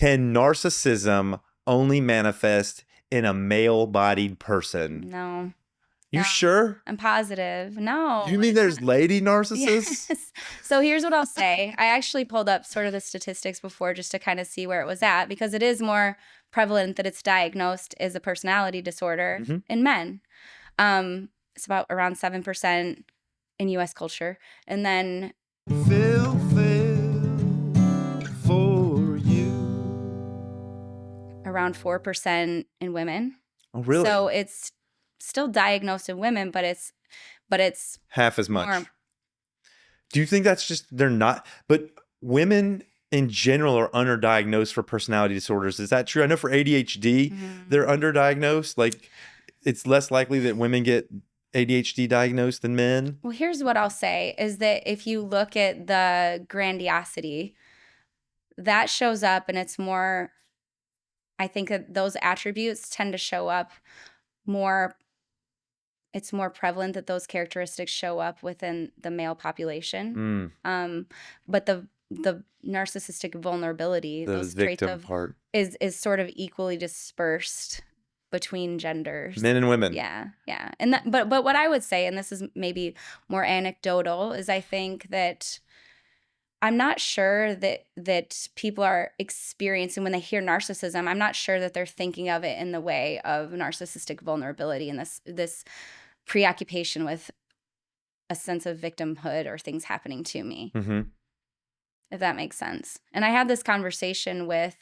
Can narcissism only manifest in a male-bodied person? No. You No. sure? I'm positive. No. You mean there's lady narcissists? Yes. So here's what I'll say. I actually pulled up sort of the statistics before just to kind of see where it was at, because it is more prevalent that it's diagnosed as a personality disorder in men. It's about around 7% in U.S. culture. And then Phil Phails for you. around 4% in women. Oh, really? So it's still diagnosed in women, but it's half as much. more. Do you think that's just they're not? But women in general are underdiagnosed for personality disorders. Is that true? I know for ADHD, they're underdiagnosed. Like, it's less likely that women get ADHD diagnosed than men. Well, here's what I'll say is that if you look at the grandiosity, that shows up, and it's more, I think that those attributes tend to show up more. It's more prevalent that those characteristics show up within the male population. But the narcissistic vulnerability, The those traits victim part is sort of equally dispersed between genders, men and women. Yeah. And that, but what I would say, and this is maybe more anecdotal, is I think that I'm not sure that people are experiencing, when they hear narcissism, I'm not sure that they're thinking of it in the way of narcissistic vulnerability and this preoccupation with a sense of victimhood or things happening to me, if that makes sense. And I had this conversation with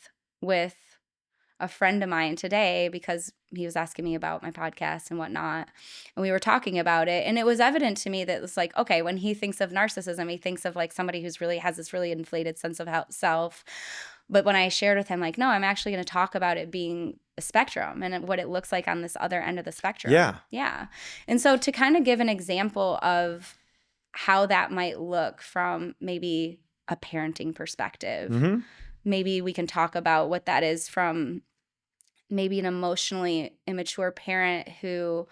a friend of mine today because he was asking me about my podcast and whatnot. And we were talking about it. And it was evident to me that it's like, okay, when he thinks of narcissism, he thinks of like somebody who's really has this really inflated sense of self. But when I shared with him, like, no, I'm actually going to talk about it being a spectrum and what it looks like on this other end of the spectrum. Yeah. And so to kind of give an example of how that might look from maybe a parenting perspective, maybe we can talk about what that is from maybe an emotionally immature parent who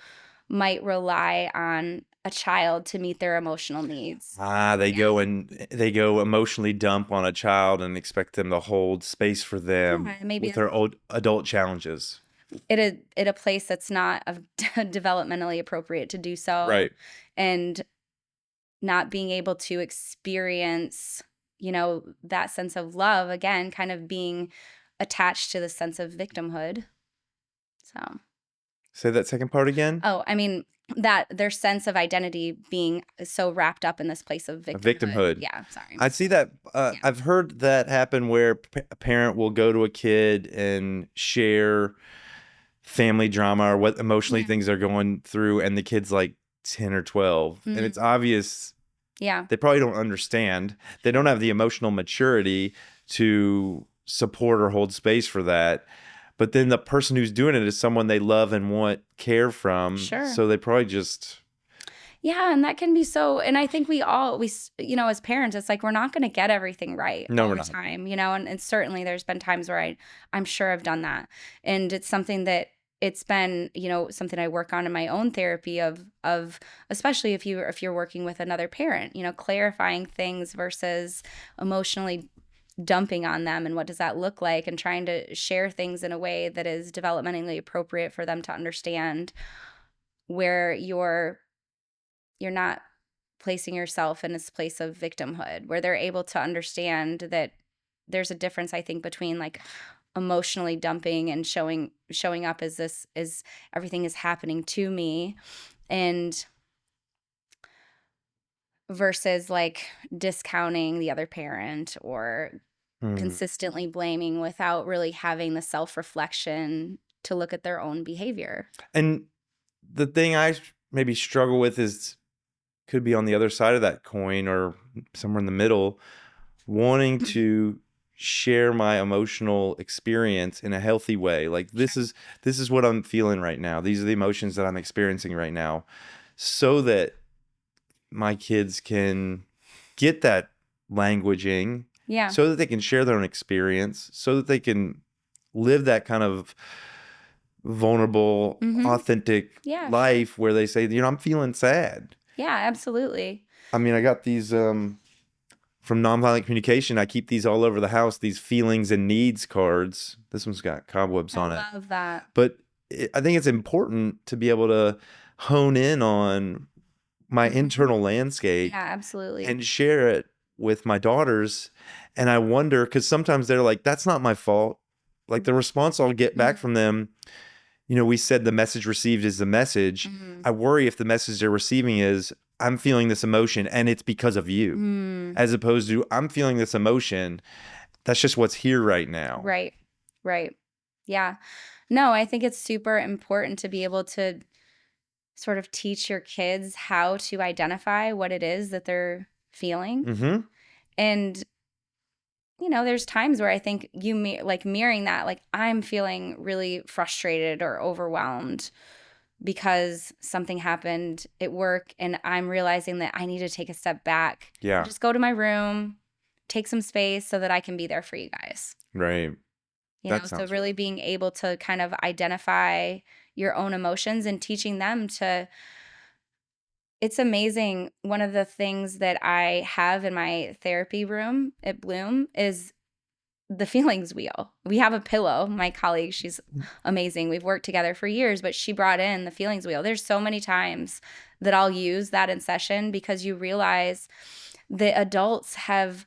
might rely on a child to meet their emotional needs. They go emotionally dump on a child and expect them to hold space for them with their old adult challenges. At a place that's not developmentally appropriate to do so. Right. And not being able to experience, that sense of love, again, kind of being attached to the sense of victimhood. So. Say that second part again. Oh, I mean, that their sense of identity being so wrapped up in this place of victimhood. Yeah, sorry. I see that. I've heard that happen where a parent will go to a kid and share family drama or what emotionally things they're going through, and the kid's like 10 or 12. And it's obvious they probably don't understand. They don't have the emotional maturity to support or hold space for that. But then the person who's doing it is someone they love and want care from. Sure. So they probably just... Yeah, and that can be so... And I think we as parents, it's like we're not going to get everything right all the time, and certainly there's been times where I'm sure I've done that. And it's something that it's been, something I work on in my own therapy of especially if you're working with another parent, clarifying things versus emotionally dumping on them, and what does that look like, and trying to share things in a way that is developmentally appropriate for them to understand, where you're not placing yourself in this place of victimhood, where they're able to understand that there's a difference, I think, between like emotionally dumping and showing up as this is everything is happening to me, and versus like discounting the other parent or consistently blaming without really having the self-reflection to look at their own behavior. And the thing I maybe struggle with could be on the other side of that coin or somewhere in the middle, wanting to share my emotional experience in a healthy way. Like this is what I'm feeling right now. These are the emotions that I'm experiencing right now, so that my kids can get that languaging, so that they can share their own experience, so that they can live that kind of vulnerable, authentic life where they say, I'm feeling sad. Yeah, absolutely. I mean, I got these from nonviolent communication, I keep these all over the house, these feelings and needs cards. This one's got cobwebs on it. I love that. But I think it's important to be able to hone in on my internal landscape Yeah, absolutely. and share it with my daughters. And I wonder, because sometimes they're like, that's not my fault. Like the response I'll get back from them, you know, we said the message received is the message. I worry if the message they're receiving is, I'm feeling this emotion and it's because of you, as opposed to, I'm feeling this emotion. That's just what's here right now. Right. Right. Yeah. No, I think it's super important to be able to sort of teach your kids how to identify what it is that they're feeling. Mm-hmm. And, you know, there's times where I think like mirroring that, like I'm feeling really frustrated or overwhelmed because something happened at work and I'm realizing that I need to take a step back. Yeah. Just go to my room, take some space so that I can be there for you guys. Right. You know, so really being able to kind of identify your own emotions and teaching them to, it's amazing. One of the things that I have in my therapy room at Bloom is the feelings wheel. We have a pillow. My colleague, she's amazing. We've worked together for years, but she brought in the feelings wheel. There's so many times that I'll use that in session because you realize the adults have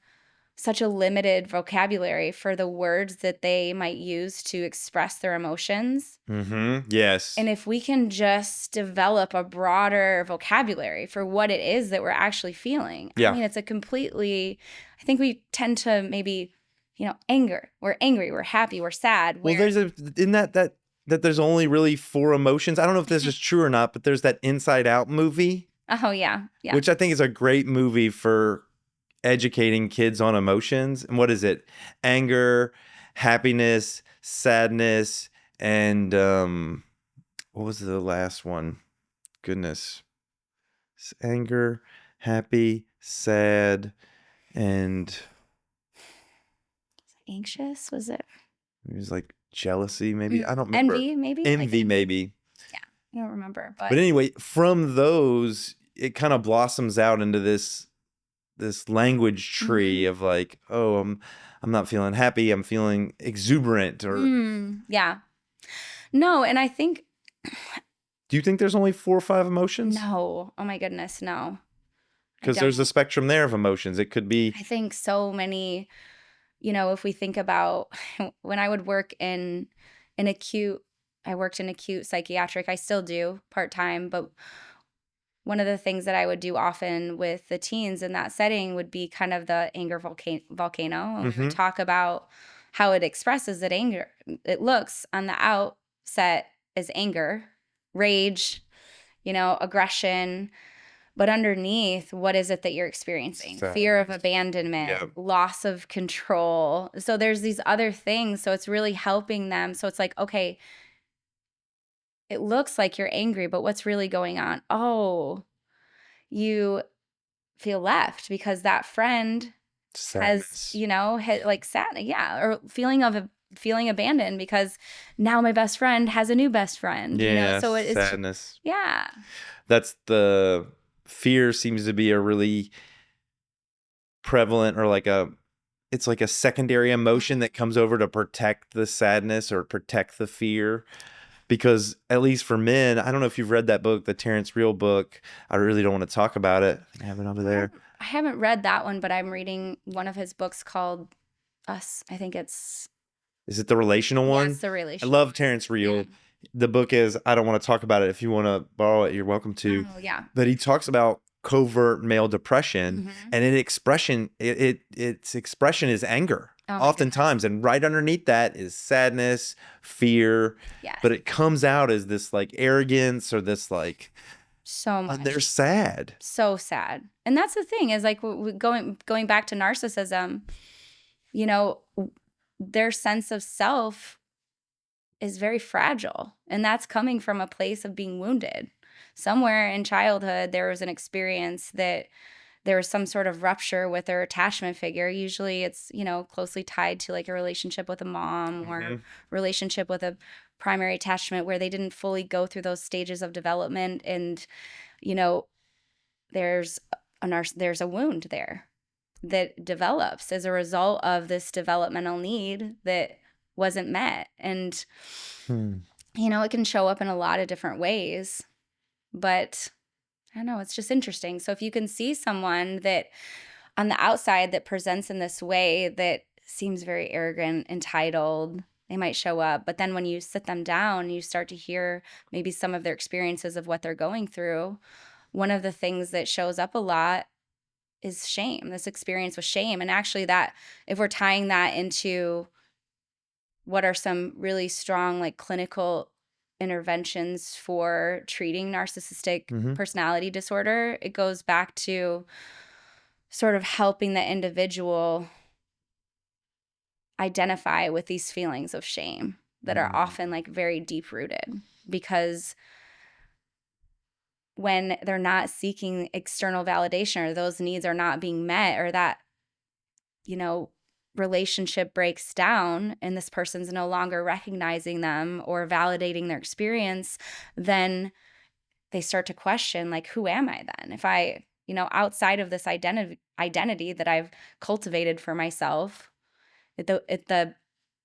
such a limited vocabulary for the words that they might use to express their emotions. Mm-hmm. Yes. And if we can just develop a broader vocabulary for what it is that we're actually feeling, I mean, it's a completely, I think we tend to maybe, you know, anger. We're angry, we're happy, we're sad. Well, there's in that there's only really 4 emotions. I don't know if this is true or not, but there's that Inside Out movie. Oh, yeah. Yeah. Which I think is a great movie for educating kids on emotions. And what is it? Anger, happiness, sadness, and what was the last one? Goodness. Anger, happy, sad, and anxious, was it? It was like jealousy, maybe. I don't remember. Envy, maybe. Envy, maybe. Yeah, I don't remember. But anyway, from those, it kind of blossoms out into this language tree of like, oh, I'm not feeling happy. I'm feeling exuberant, or yeah. No, and I think. Do you think there's only 4 or 5 emotions? No. Oh my goodness, no. Because there's a spectrum there of emotions. It could be. I think so many. You know, if we think about when I would work in acute, I worked in acute psychiatric. I still do part-time, but one of the things that I would do often with the teens in that setting would be kind of the anger volcano. And we would talk about how it expresses that anger. It looks on the outset as anger, rage, you know, aggression. But underneath, what is it that you're experiencing? Fear of abandonment, loss of control. So there's these other things. So it's really helping them. So it's like, okay, it looks like you're angry, but what's really going on? Oh, you feel left because that friend has, you know, like sad, or feeling abandoned because now my best friend has a new best friend. Yeah, you know? So it's sadness. Yeah. That's the fear seems to be a really prevalent, or it's like a secondary emotion that comes over to protect the sadness or protect the fear. Because at least for men, I don't know if you've read that book, the Terrence Real book. I really don't want to talk about it. I have it over there. I haven't read that one, but I'm reading one of his books called Us. I think it's. Is it the relational one? Yes, the relational. I love Terrence Real. Yeah. The book is, I don't want to talk about it. If you want to borrow it, you're welcome to. Oh, yeah. But he talks about covert male depression, and its expression is anger. Oftentimes, and right underneath that is sadness, fear, but it comes out as this like arrogance or this like so much. They're sad, so sad, and that's the thing is like going back to narcissism. You know, their sense of self is very fragile, and that's coming from a place of being wounded. Somewhere in childhood, there was an experience that there was some sort of rupture with their attachment figure. Usually it's, you know, closely tied to like a relationship with a mom or relationship with a primary attachment where they didn't fully go through those stages of development. And, you know, there's a wound there. that develops as a result of this developmental need that wasn't met. And, Hmm. it can show up in a lot of different ways, but I don't know, it's just interesting. So if you can see someone that on the outside that presents in this way that seems very arrogant, entitled, they might show up, but then when you sit them down, you start to hear maybe some of their experiences of what they're going through. One of the things that shows up a lot is shame, this experience with shame. And actually, that if we're tying that into what are some really strong, like, clinical interventions for treating narcissistic Mhm. personality disorder, it goes back to sort of helping the individual identify with these feelings of shame that are often, like, very deep rooted, because when they're not seeking external validation, or those needs are not being met, or that, relationship breaks down and this person's no longer recognizing them or validating their experience, then they start to question, like, who am I then? If I, outside of this identity that I've cultivated for myself, at the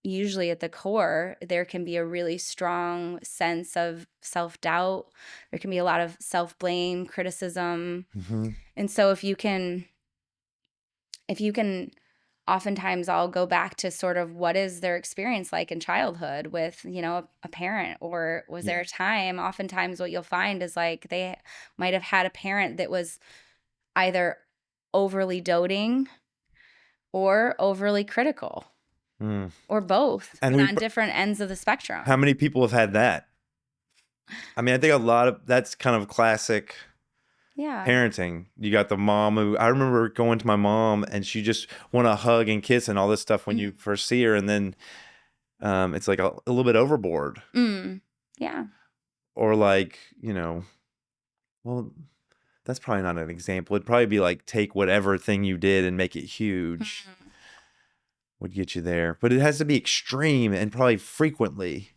usually at the core, there can be a really strong sense of self-doubt. There can be a lot of self-blame, criticism. Mhm. And so if you can oftentimes I'll go back to sort of what is their experience like in childhood with, a parent, or was there Yeah. a time, oftentimes what you'll find is, like, they might have had a parent that was either overly doting or overly critical, Mm. or both, And and we on different ends of the how spectrum. many people have had that? I mean, I think a lot of that's kind of classic Yeah. parenting. You got the mom who I remember going to my mom and she just want to hug and kiss and all this stuff when you Mhm. first see her, and then it's like a little bit overboard, Yeah. or like well, that's probably not an example. It'd probably be like take whatever thing you did and make it huge Mhm. would get you there, but it has to be extreme and probably frequently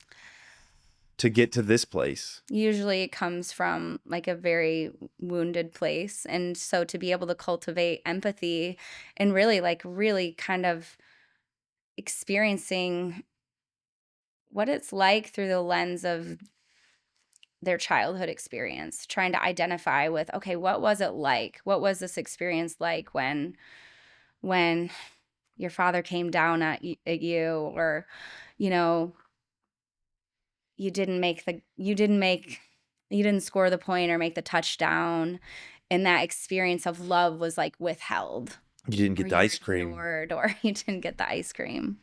to get to this place. Usually it comes from, like, a very wounded place. And so to be able to cultivate empathy and really, like, really kind of experiencing what it's like through the lens of their childhood experience, trying to identify with, okay, what was it like? What was this experience like when your father came down at you, or, you know, you didn't score the point or make the touchdown, and that experience of love was, like, withheld, You didn't or get the you were ice cream. ignored, or you didn't get the ice cream.